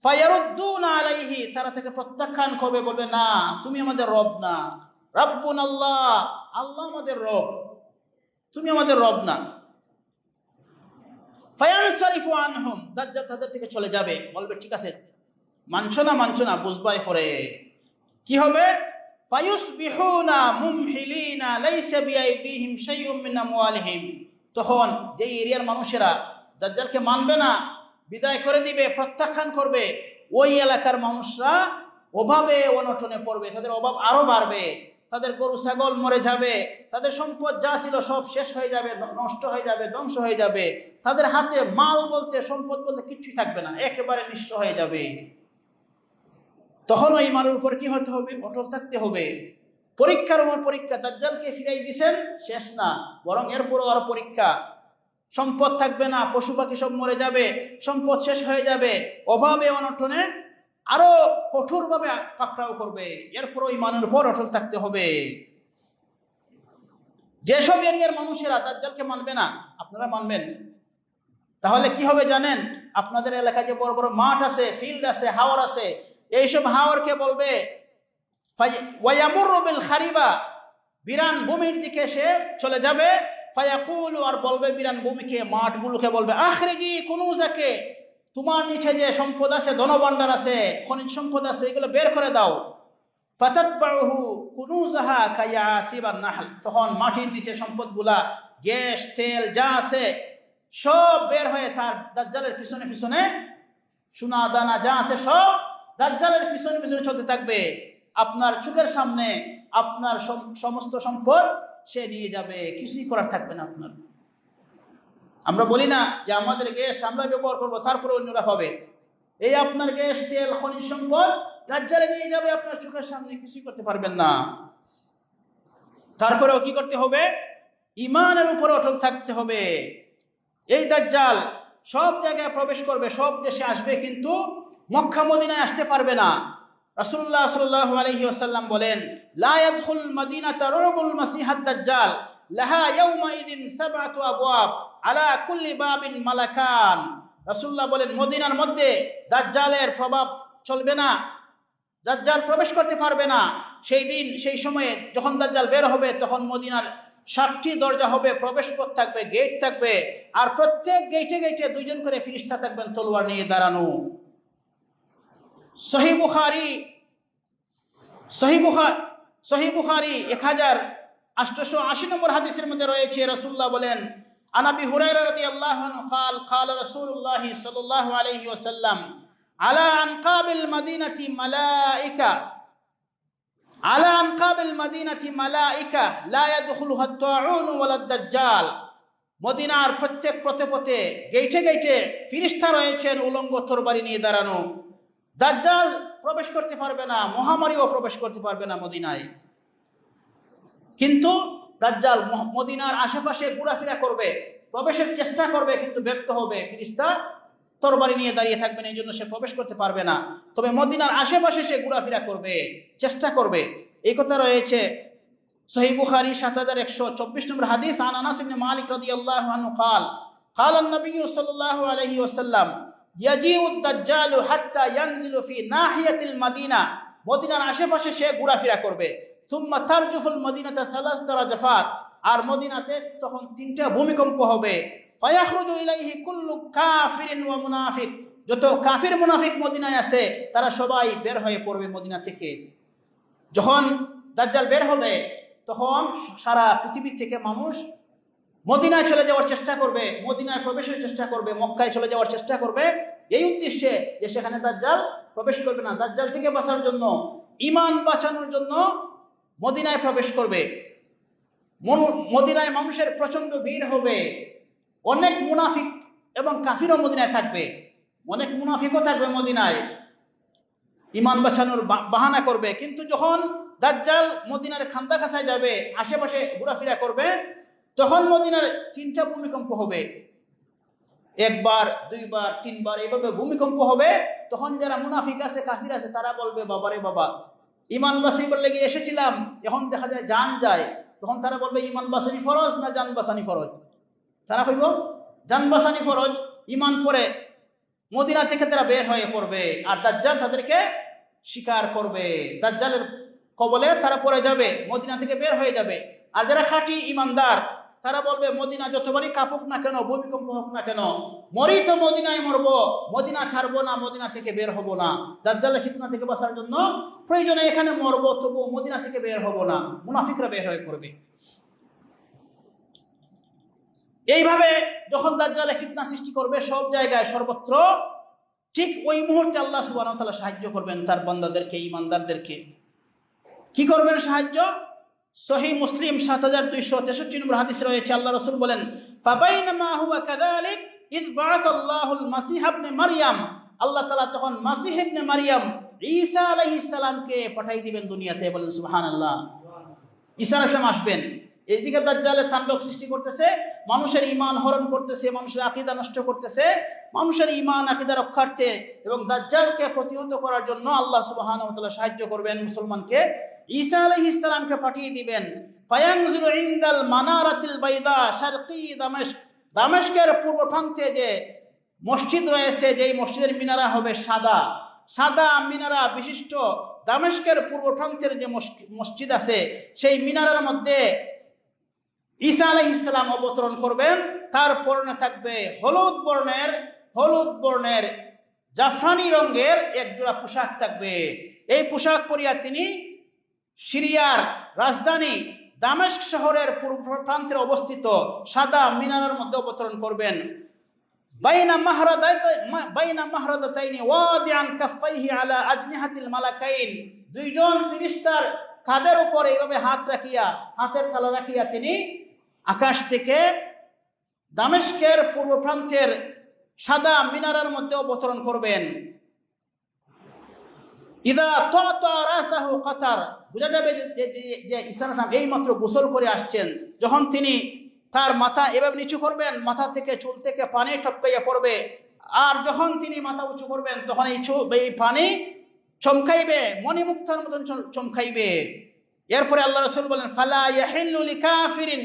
S1: ফায়ারুদ্দুনা আলাইহি, তারা থেকে প্রত্যাখ্যান করবে, বলবে না তুমি আমাদের রব না, রাব্বুন আল্লাহ, আল্লাহ আমাদের রব, তুমি আমাদের রব না। ফায়ানসারিফু আনহুম, দাজ্জাল তাদের থেকে চলে যাবে, বলবে ঠিক আছে মানছো না বুঝবাই পরে কি হবে। ফায়ুসবিহুনা মুমহিলিনা লাইসা বিআইদিহিম শাইউম মিন আমওয়ালিহিম, তখন যে এরিয়ার মানুষেরা দাজ্জালকে মানবে না, বিদায় করে দিবে, প্রত্যাখ্যান করবে, ওই এলাকার মানুষরা অভাবে অনটনে পড়বে, তাদের অভাব আরো বাড়বে, তাদের গরু ছাগল মরে যাবে, তাদের সম্পদ যা ছিল সব শেষ হয়ে যাবে, নষ্ট হয়ে যাবে, ধ্বংস হয়ে যাবে, তাদের হাতে মাল বলতে সম্পদ বলতে কিচ্ছুই থাকবে না, একেবারে নিঃস্ব হয়ে যাবে। তখন ওই ইমানের উপর কি হতে হবে? অটল থাকতে হবে। পরীক্ষার উপর পরীক্ষা, দাজ্জালকে ফিরাই দিছেন, শেষ না, বরং এরপরও আরো পরীক্ষা। সম্পদ থাকবে না, পশু পাখি সব মরে যাবে, সম্পদ শেষ হয়ে যাবে, অভাবে অনটনে আরো কঠোরভাবে পাকড়াও করবে। এরপরও ইমানের উপর অটল থাকতে হবে। যেসব এরিয়ার মানুষেরা দাজ্জালকে মানবে না, আপনারা মানবেন, তাহলে কি হবে জানেন? আপনাদের এলাকায় যে বড় বড় মাঠ আছে, ফিল্ড আছে, হাওর আছে, এইসব হাওরকে বলবে ওয়ায়ামুরু বিল খারিবা, বিরান ভূমির দিকে সে চলে যাবে। ফায়াকুলু, আর বলবে বিরান ভূমিকে, মাঠগুলোকে বলবে আখরিজি কুনুজাকে, তোমার নিচে যে সম্পদ আছে, ধনভাণ্ডার আছে, খনিজ সম্পদ আছে, এগুলো বের করে দাও। ফাতাতবাউহু কুনুজাহা কায়াসিবান নাহল, তখন মাটির নিচে সম্পদগুলা, গ্যাস তেল যা আছে সব বের হয়ে তার দাজ্জালের পিছনে পিছনে, সোনা দানা যা আছে সব দাজ্জালের পিছনে পিছনে চলতে থাকবে। আপনার চোখের সামনে আপনার সমস্ত সম্পদ সে নিয়ে যাবে, কিছুই করার থাকবে না আপনার। আমরা বলি না যে আমাদের গ্যাস আমরা ব্যবহার করবো, তারপরে অন্যরা পাবে। এই আপনার গ্যাস তেল খনিজ সম্পদ দাজ্জালে নিয়ে যাবে, আপনার চোখের সামনে, কিছুই করতে পারবেন না। তারপরেও কি করতে হবে? ইমানের উপরে অটল থাকতে হবে। এই দাজ্জাল সব জায়গায় প্রবেশ করবে, সব দেশে আসবে, কিন্তু মক্কা মদিনায় আসতে পারবে না। রাসূলুল্লাহ সাল্লাল্লাহু আলাইহি ওয়াসাল্লাম বলেন, লা ইয়াদখুল মাদিনাতা রুবুল মাসিহাদ দাজ্জাল লাহা ইয়াউমাইদিন সাবআতু আবওয়াব আলা কুল্লি বাবিন মালাকান। রাসূলুল্লাহ বলেন, মদিনার মধ্যে দাজ্জালের প্রভাব চলবে না, দাজ্জাল প্রবেশ করতে পারবে না। সেই দিন, সেই সময়ে যখন দাজ্জাল বের হবে, তখন মদিনার 60টি দরজা হবে, প্রবেশ পথ থাকবে, গেট থাকবে, আর প্রত্যেক গেটে গেটে দুইজন করে ফেরেশতা থাকবেন তলোয়ার নিয়ে দাঁড়ানো। সহিহ বুখারী 1880 নম্বর হাদিসের মধ্যে রয়েছে, রাসূলুল্লাহ বলেন, আন আবি হুরায়রা রাদিয়াল্লাহু আনহু قال قال رسول الله صلى الله عليه وسلم على أنقاب المدينة ملائكة على أنقاب المدينة ملائكة لا يدخلها الطاعون ولا الدجال। মদিনার প্রত্যেক পথে পথে গেটে গেটে ফেরেশতা রয়েছেন উলঙ্গ তরবারি নিয়ে দাঁড়ানো। দাজ্জাল প্রবেশ করতে পারবে না, মহামারীও প্রবেশ করতে পারবে না মদিনায়। কিন্তু দাজ্জাল মদিনার আশেপাশে ঘোরাফেরা করবে, প্রবেশের চেষ্টা করবে, কিন্তু ব্যর্থ হবে। ফেরেশতা তরবারি নিয়ে দাঁড়িয়ে থাকবেন, এই জন্য সে প্রবেশ করতে পারবে না। তবে মদিনার আশেপাশে সে ঘোরাফেরা করবে, চেষ্টা করবে। এই কথা রয়েছে সহিহ বুখারী 7124 নম্বর হাদিস। আন আনাস ইবনে মালিক রাদিয়াল্লাহু আনহু قال قال النبي صلى الله عليه وسلم يجيء الدجال حتى ينزل في ناحية المدينة। মদিনার আশেপাশে সে ঘোরাফেরা করবে। ثم ترجف المدينة 3 رجفات, আর মদিনাতে তখন 3টা ভূমিকম্প হবে। ফায়াখরুজু ইলাইহি কুল্লু কাফিরিন ওয়া মুনাফিক, যত কাফির মুনাফিক মদিনায় আছে তারা সবাই বের হয়ে পড়বে মদিনা থেকে। যখন দাজ্জাল বের হবে, তখন সারা পৃথিবী থেকে মানুষ মদিনায় চলে যাওয়ার চেষ্টা করবে, মদিনায় প্রবেশের চেষ্টা করবে, মক্কায় চলে যাওয়ার চেষ্টা করবে, এই উদ্দেশ্যে যে সেখানে দাজ্জাল প্রবেশ করবে না। দাজ্জাল থেকে বাঁচার জন্য, ঈমান বাঁচানোর জন্য মদিনায় প্রবেশ করবে। মদিনায় মানুষের প্রচন্ড ভিড় হবে, অনেক মুনাফিক এবং কাফিরও মদিনায় থাকবে, অনেক মুনাফিকও থাকবে মদিনায়, ঈমান বাঁচানোর বাহানা করবে। কিন্তু যখন দাজ্জাল মদিনার খান্দা খাসায় যাবে, আশেপাশে ঘোরাফেরা করবে, তখন মদিনার 3টা ভূমিকম্প হবে, 1 বার 2 বার 3 বার এইভাবে ভূমিকম্প হবে। তখন যারা মুনাফিক আছে, কাফির আছে, তারা বলবে, বাবারে বাবা, ঈমান বাঁচাইবার লেগে এসেছিলাম, এখন দেখা যায় জান যায়। তখন তারা বলবে, ঈমান বাঁচানি ফরজ না জান বাঁচানি ফরজ? তারা কইব জান বাঁচানি ফরজ। ঈমান পরে মদিনা থেকে তারা বের হয়ে পড়বে আর দাজ্জাল তাদেরকে শিকার করবে, দাজ্জালের কবলে তারা পড়ে যাবে, মদিনা থেকে বের হয়ে যাবে। আর যারা খাঁটি ইমানদার তারা বলবে মদিনা যতবারই কাঁপুক না কেন, ভূমিকম্প হোক না কেন, মরি তো মদিনায় মরবো, মদিনা ছাড়বো না, মদিনা থেকে বের হব না। দাজ্জালের ফিতনা থেকে বাঁচার জন্য প্রয়োজনে এখানে মরবো, তবু মদিনা থেকে বের হব না। মুনাফিকরা বের হয়ে পড়বে। এইভাবে যখন দাজ্জালে ফিতনা সৃষ্টি করবে সব জায়গায় সর্বত্র, ঠিক ওই মুহূর্তে আল্লাহ সুবহানাহু ওয়া তাআলা সাহায্য করবেন তার বান্দাদেরকে, ঈমানদারদেরকে। কি করবেন সাহায্য? সহিহ মুসলিম 7263 নম্বর হাদিস রয়েছে, আল্লাহ রাসূল বলেন, ফাবাইনামা হুয়া কাযালিক ইয বাআসাল্লাহুল মাসীহ ইবনে মারইয়াম, আল্লাহ তাআলা তখন মাসীহ ইবনে মারইয়াম ঈসা আলাইহিস সালামকে পাঠিয়ে দিবেন দুনিয়াতে। বলেন সুবহানাল্লাহ। ঈসা আলাইহিস সালাম আসবেন, এইদিকে দাজ্জালের তাণ্ডব সৃষ্টি করতেছে, মানুষের ঈমান হরণ করতেছে, মানুষের আকীদা নষ্ট করতেছে, মানুষের ঈমান আকীদা রক্ষার্থে এবং দাজ্জালকে প্রতিহত করার জন্য আল্লাহ সুবহানাহু ওয়া তাআলা সাহায্য করবেন মুসলমানকে। ঈসা আলাইহিস সালামকে পাঠিয়ে দিবেন। ফায়ানজিলু ইনদাল মানারাতিল বাইদা শারকি দামেস্ক, দামেস্কের পূর্ব প্রান্তে যে মসজিদ রয়েছে, যেই মসজিদের মিনারা হবে সাদা, সাদা মিনারা বিশিষ্ট দামেস্কের পূর্ব প্রান্তের যে মসজিদ আছে, সেই মিনারার মধ্যে ঈসা আলাইহিস সালাম অবতরণ করবেন। তার পরনে থাকবে হলুদ বর্ণের জাফরানি রঙের এক জোড়া পোশাক থাকবে। এই পোশাক পরিয়া তিনি সিরিয়ার রাজধানী দামেস্ক শহরের পূর্ব প্রান্তে অবস্থিত সাদা মিনারের মধ্যে অবতরণ করবেন। বাইনা মাহরাদাতাইনি ওয়াদিআন কাফাইহি আলা আজনিহাতিল মালাকাইন, দুইজন ফেরেশতার কাঁধের উপর এইভাবে হাত রাখিয়া, হাতের তালা রাখিয়া তিনি আকাশ থেকে দামেস্কের পূর্ব প্রান্তের সাদা মিনারের মধ্যে অবতরণ করবেন। ইদা তাতা রাসাহু কাতার, বোঝা যাবে যে ঈসা আলাইহিস সালাম এই মাত্র গোসল করে আসছেন। যখন তিনি তার মাথা এভাবে নিচু করবেন, মাথা থেকে চুল থেকে পানি টপকাইয়া পড়বে, আর যখন তিনি মাথা উঁচু করবেন তখন এই পানি চমকাইবে, মণিমুক্তার মতন চমকাইবে। এরপরে আল্লাহ রাসূল বলেন, ফালা ইয়াহিল্লু লিকাফিরিন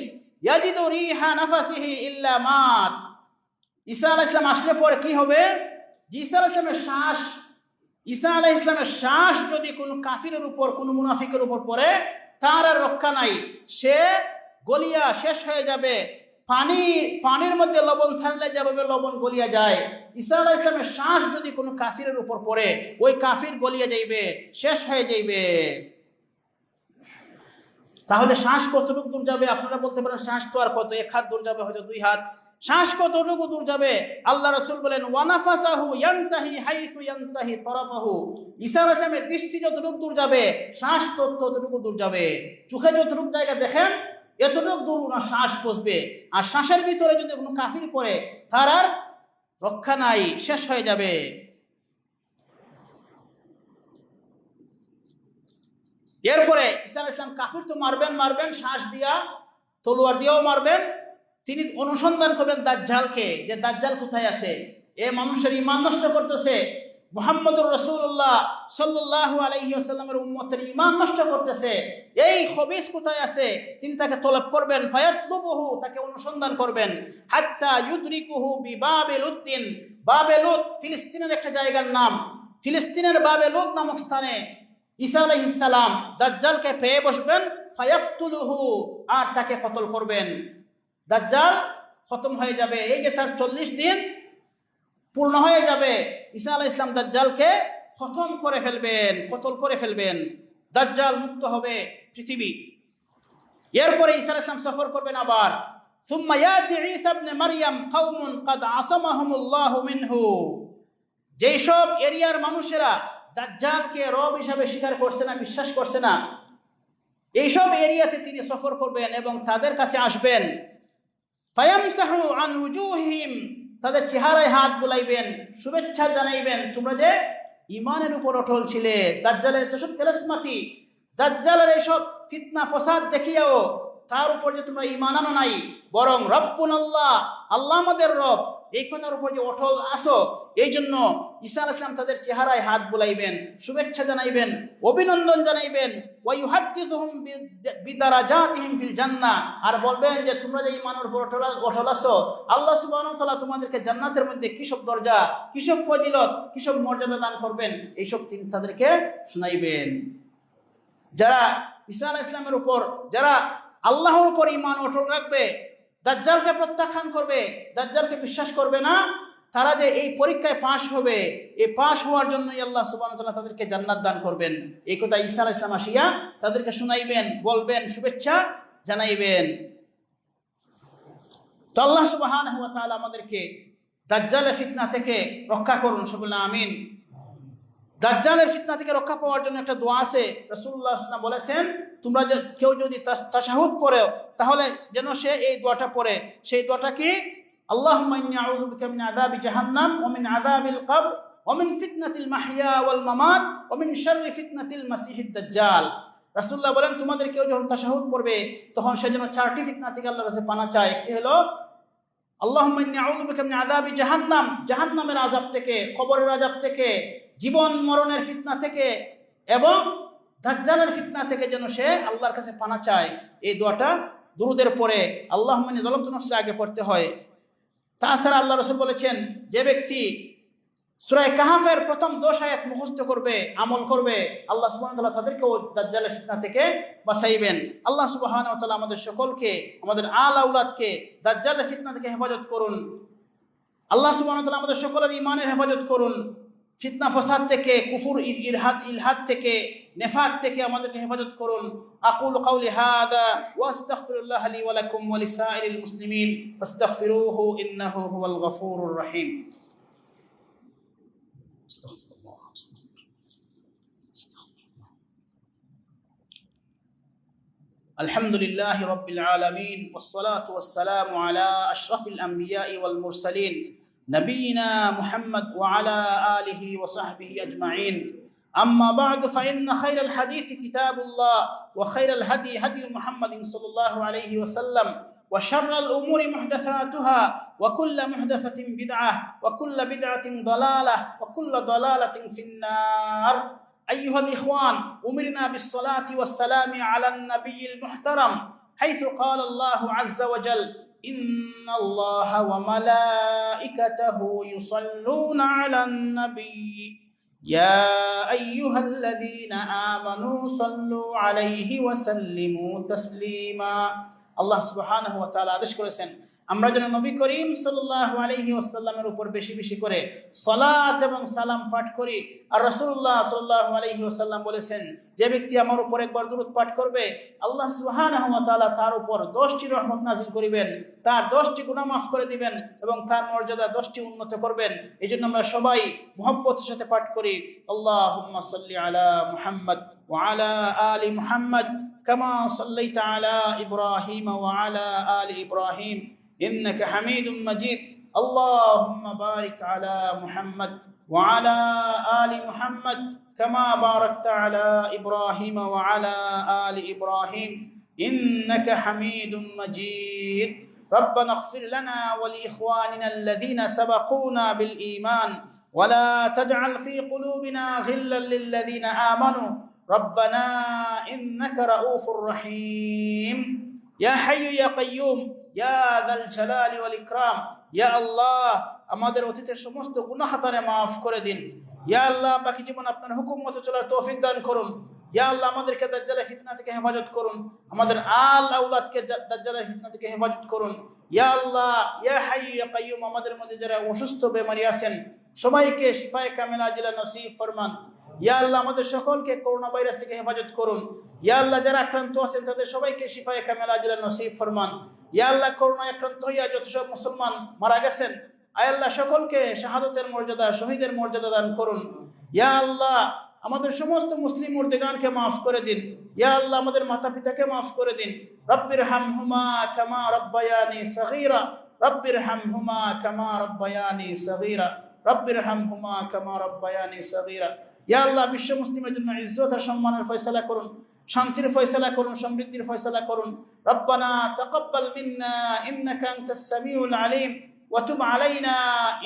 S1: ইয়াজিদু রিহা নাফাসিহি ইল্লা মাত। ঈসা আলাইহিস সালাম আসলে পরে কি হবে? ঈসা আলাইহিস সালামের শ্বাস যদি কোনো কাফিরের উপর, কোনো মুনাফিকের উপর পড়ে, তার আর রক্ষা নাই, সে গলিয়া শেষ হয়ে যাবে। পানির মধ্যে লবণ ছাড়লে যেভাবে লবণ গলিয়া যায়, ঈসা আলাইহিস সালামের শ্বাস যদি কোনো কাফিরের উপর পড়ে, ওই কাফির গলিয়া যাইবে, শেষ হয়ে যাইবে। তাহলে শ্বাস কতটুকু দূর যাবে? আপনারা বলতে পারেন শ্বাস তো আর কত, 1 হাত দূর যাবে, হয়তো 2 হাত। শ্বাস কতটুকু দূর যাবে? আল্লাহ রাসূল বলেন, ওয়ানাফাসাহু ইয়ানতাহি হাইসু ইয়ানতাহি তরাফাহু, ঈসা আলাইহিস সালামের দৃষ্টি যতটুকু দূর যাবে, শ্বাস ততটুকু দূর যাবে। চোখে যতটুকু জায়গা দেখেন এতটুকু দূর না শ্বাস পৌঁছবে। আর শ্বাসের ভিতরে যদি কোনো কাফির পড়ে, তার আর রক্ষা নাই, শেষ হয়ে যাবে। এরপরে ঈসা আলাইহিস সালাম কাফির তো মারবেন শ্বাস দিয়া, তলোয়ার দিয়েও মারবেন। তিনি অনুসন্ধান করবেন দাজ্জালকে, যে দাজ্জাল কোথায় আছে, এ মানুষের ঈমান নষ্ট করতেছে, মুহাম্মদুর রাসূলুল্লাহ সাল্লাল্লাহু আলাইহি ওয়াসাল্লামের উম্মতের ঈমান নষ্ট করতেছে, এই খবিস কোথায় আছে? তিনি তাকে তলব করবেন, ফায়াতলুবুহু, তাকে অনুসন্ধান করবেন, হাত্তা ইউদরিকুহু বিবাবিলুদ্দিন, বাবেলুদ ফিলিস্তিনের একটা জায়গার নাম, ফিলিস্তিনের বাবেলুদ নামক স্থানে ঈসা আলাইহিস সালাম দাজ্জালকে পেয়ে বসবেন, ফায়াকতুলুহু, আর তাকে কতল করবেন। দাজ্জাল খতম হয়ে যাবে, এই যে তার 40 দিন পূর্ণ হয়ে যাবে, ঈসা আলাইহিস সালাম দাজ্জালকে খতম করে ফেলবেন, কতল করে ফেলবেন, দাজ্জাল মুক্ত হবে পৃথিবী। এরপরে ঈসা আলাইহিস সালাম সফর করবেন আবার। সুম্মা ইয়াতি ঈসা ইবনে মারইয়াম কওমুন ক্বাদ আসামাহুমুল্লাহু মিনহু, যেই সব এরিয়ার মানুষেরা দাজ্জালকে রব হিসাবে স্বীকার করছে না, বিশ্বাস করছে না, এইসব এরিয়াতে তিনি সফর করবেন এবং তাদের কাছে আসবেন। ফায়ামসাহু আন উজুহিহিম, তাদের চেহারায় হাত বুলাইবেন, শুভেচ্ছা জানাইবেন, তোমরা যে ঈমানের উপর অটল ছিলে, দাজ্জালের তো সব তেলাসমাতি, দাজ্জালের এইসব ফিতনা ফসাদ দেখিয়াও তার উপর যে তোমরা ঈমান আনো নাই, বরং রব্বুনাল্লাহ, আল্লাহ আমাদের রব, এই কথার উপর যে অটল আসো, এই জন্য ঈসা আলাইহিস সালাম তাদের চেহারায় হাত বুলাইবেন, শুভেচ্ছা জানাইবেন, অভিনন্দন জানাইবেন। ওয়া ইউহাদ্দিসুহুম বিদারাজাতিহিম ফিল জান্নাহ, আর বলবেন যে তোমরা যে ঈমানের উপর অটল আছো, আল্লাহ সুবহানাহু ওয়া তাআলা তোমাদেরকে জান্নাতের মধ্যে কিসব দরজা, কিসব ফজিলত, কিসব মর্যাদা দান করবেন, এইসব তিনি তাদেরকে শুনাইবেন। যারা ঈসা আলাইহিস সালামের উপর, যারা আল্লাহর উপর ঈমান অটল রাখবে, দাজ্জালকে প্রত্যাখ্যান করবে, দাজ্জালকে বিশ্বাস করবে না, তারা যে এই পরীক্ষায় পাশ হবে, এই পাশ হওয়ার জন্যই আল্লাহ সুবহানাহু ওয়া তাআলা তাদেরকে জান্নাত দান করবেন। এই কথা ঈসা আলাইহিস সালাম আসিয়া তাদেরকে শুনাইবেন, বলবেন, শুভেচ্ছা জানাইবেন। তো আল্লাহ সুবহানাহু ওয়া তাআলা আমাদেরকে দাজ্জালের ফিতনা থেকে রক্ষা করুন, সকলে আমিন। দাজ্জালের ফিতনা থেকে রক্ষা পাওয়ার জন্য একটা দোয়া আছে। রাসূলুল্লাহ সাল্লাল্লাহু আলাইহি ওয়াসাল্লাম বলেছেন, তোমরা কেউ যদি তাশাহুদ পড়ে তাহলে যেন সে এই দোয়াটা পড়ে। সেই দোয়াটা কি? আল্লাহুম্মা ইন্নী আউযু বিকা মিন আযাবি জাহান্নাম ওয়া মিন আযাবিল কবর ওয়া মিন ফিতনাতিল মাহইয়া ওয়াল মামাত ওয়া মিন শাররি ফিতনাতিল মাসিহিদ দাজ্জাল। রাসূলুল্লাহ বলেন, তোমাদের কেউ যখন তাশাহুদ পড়বে তখন সে যেন চারটি ফিতনা থেকে আল্লাহর কাছে পানা চায়। একটি হলো আল্লাহুম্মা ইন্নী আউযু বিকা মিন আযাবি জাহান্নাম, জাহান্নামের আযাব থেকে, কবরের আযাব থেকে, জীবন মরণের ফিতনা থেকে এবং দাজ্জালের ফিতনা থেকে যেন সে আল্লাহর কাছে পানা চায়। এই দোয়াটা দুরুদের পরে আল্লাহুম্মা ইন্নী যালামতু নাফসি আগে পড়তে হয়। তাছাড়া আল্লাহ রাসূল বলেছেন, যে ব্যক্তি সূরা কাহফের প্রথম 10 আয়াত মুখস্থ করবে, আমল করবে, আল্লাহ সুবহানাহু ওয়া তাআলা তাদেরকেও দাজ্জালের ফিতনা থেকে বাঁচাইবেন। আল্লাহ সুবহানাহু ওয়া তাআলা আমাদের সকলকে, আমাদের আল আওলাদকে দাজ্জালের ফিতনা থেকে হেফাজত করুন। আল্লাহ সুবহানাহু ওয়া তাআলা আমাদের সকলের ঈমানের হেফাজত করুন। ফিতনা ফাসাদ থেকে, কুফর, ইলহাদ থেকে, নেফাক থেকে আমাদেরকে হেফাজত করুন। আকুলু কাওলি হাদা ওয়া আস্তাগফিরুল্লাহ লি ওয়া লাকুম ওয়া লিসাইরিল মুসলিমিন ফাস্তাগফিরুহু ইন্নাহু হুয়াল গফুরুর রহিম। আলহামদুলিল্লাহি রাব্বিল আলামিন ওয়াসসালাতু ওয়াসসালামু আলা আশরাফিল আমবিয়াই ওয়াল মুরসালিন نبينا محمد وعلى آله وصحبه أجمعين. أما بعد فإن خير الحديث كتاب الله وخير الهدي هدي محمد صلى الله عليه وسلم وشر الأمور محدثاتها وكل محدثة بدعة وكل بدعة ضلالة وكل ضلالة في النار. أيها الإخوان، أمرنا بالصلاة والسلام على النبي المحترم حيث قال الله عز وجل إن الله وملائكته يصلون على النبي يا أيها الذين آمنوا صلوا عليه وسلموا تسليما. الله سبحانه وتعالى আদেশ করেছেন আমরা যেন নবী করিম সাল্লাল্লাহু আলাইহি ওয়াসাল্লামের উপর বেশি বেশি করে সালাত এবং সালাম পাঠ করি। আর রাসূলুল্লাহ সাল্লাল্লাহু আলাইহি ওয়াসাল্লাম বলেছেন, যে ব্যক্তি আমার উপর একবার দুরূদ পাঠ করবে, আল্লাহ সুবহানাহু ওয়া তাআলা তার উপর 10টি রহমত নাযিল করিবেন, তার 10টি গুনাহ মাফ করে দিবেন এবং তার মর্যাদা 10টি উন্নত করবেন। এজন্য আমরা সবাই মুহাব্বতের সাথে পাঠ করি, আল্লাহুম্মা সাল্লি আলা মুহাম্মদ ওয়া আলা আলি মুহাম্মদ কামা সাল্লাইতা আলা ইব্রাহিম ওয়া আলা আলি ইব্রাহিম إنك حميد مجيد. اللهم بارك على محمد وعلى آل محمد كما باركت على إبراهيم وعلى آل إبراهيم إنك حميد مجيد. ربنا اغفر لنا ولإخواننا الذين سبقونا بالإيمان ولا تجعل في قلوبنا غلا للذين آمنوا ربنا إنك رؤوف رحيم. يا حي يا قيوم يا ذا الجلال والإكرام. يا الله আমাদের অতীতের সমস্ত গুনাহ খাতারে মাফ করে দিন। ইয়া আল্লাহ বাকি জীবন আপনার হুকুম মতো চলার তৌফিক দান করুন। ইয়া আল্লাহ আমাদেরকে দাজ্জালের ফিতনা থেকে হেফাজত করুন, আমাদের আল আওলাদকে দাজ্জালের ফিতনা থেকে হেফাজত করুন। ইয়া আল্লাহ ইয়া হাইয়্যু ইয়া কাইয়্যুম আমাদের মধ্যে যারা অসুস্থ বেমারি আছেন সবাইকে শিফায়ে কামিলা আজিলা নসিব ফরমান। ইয়া আল্লাহ আমাদের সকলকে করোনা ভাইরাস থেকে হেফাজত করুন। ইয়া আল্লাহ যারা আক্রান্ত আছেন তাদের সবাইকে শিফায়ে কামিলা আজিলা নসিব ফরমান। ইয়া আল্লাহ করোনায় আক্রান্ত হইয়া যত সব মুসলমান মারা গেছেন, আয় আল্লাহ সকলকে শাহাদাতের মর্যাদা, শহীদের মর্যাদা দান করুন। ইয়া আল্লাহ আমাদের সমস্ত মুসলিম মুর্দেগানকে মাফ করে দিন। ইয়া আল্লাহ আমাদের মাতা পিতাকে মাফ করে দিন। রব্বির হামহুমা কামা রব্বায়ানি সগীরা, রব্বির হামহুমা কামা রব্বায়ানি সগীরা, রব্বির হামহুমা কামা রব্বায়ানি সগীরা। ইয়া আল্লাহ বিশ্ব মুসলিমের জন্য ইজ্জত আর সম্মানের ফয়সালা করুন, শান্তির ফয়সালা করুন, সমৃদ্ধির ফয়সালা করুন। রব্বানা তাকাব্বাল মিন্না ইন্নাকা আনতাস সামিউল আলিম وتب علينا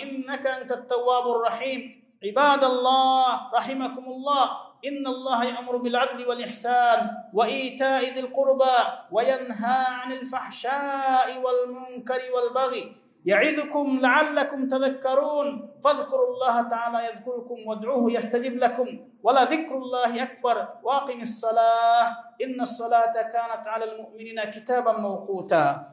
S1: إنك أنت التواب الرحيم. عباد الله رحمكم الله، إن الله يأمر بالعدل والإحسان وإيتاء ذي القربى وينهى عن الفحشاء والمنكر والبغي يعظكم لعلكم تذكرون. فاذكروا الله تعالى يذكركم وادعوه يستجب لكم ولذكر الله أكبر. وأقم الصلاة إن الصلاة كانت على المؤمنين كتابا موقوتا.